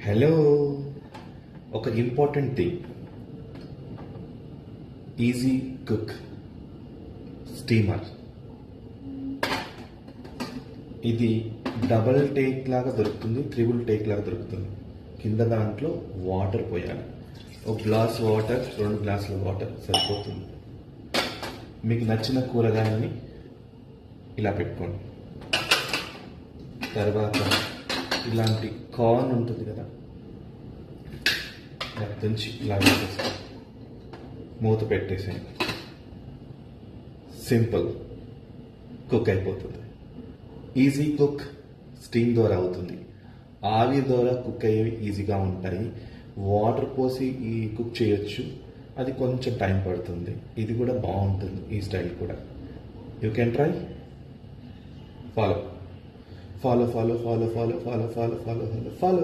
Hello, ఒక important thing. Easy cook steamer. ఇది double take లాగా దొరుకుతుంది, త్రిబుల్ టేక్ లాగా దొరుకుతుంది. కింద దాంట్లో వాటర్ పోయాలి. ఒక గ్లాస్ వాటర్, 2 గ్లాసుల వాటర్ సరిపోతుంది. మీకు నచ్చిన కూరగాయలని ఇలా పెట్టుకోండి. తర్వాత ఇలాంటి కార్న్ ఉంటుంది కదా, దంచి ఇలా వేసేస్తాం, మూత పెట్టేసేయండి. సింపుల్ కుక్ అయిపోతుంది. ఈజీ కుక్ స్టీమ్ ద్వారా అవుతుంది. ఆవిరి ద్వారా కుక్ అయ్యేవి ఈజీగా ఉంటాయి. వాటర్ పోసి ఈ కుక్ చేయొచ్చు, అది కొంచెం టైం పడుతుంది. ఇది కూడా బాగుంటుంది, ఈ స్టైల్ కూడా. You can try. Follow follow follow follow follow follow follow follow follow follow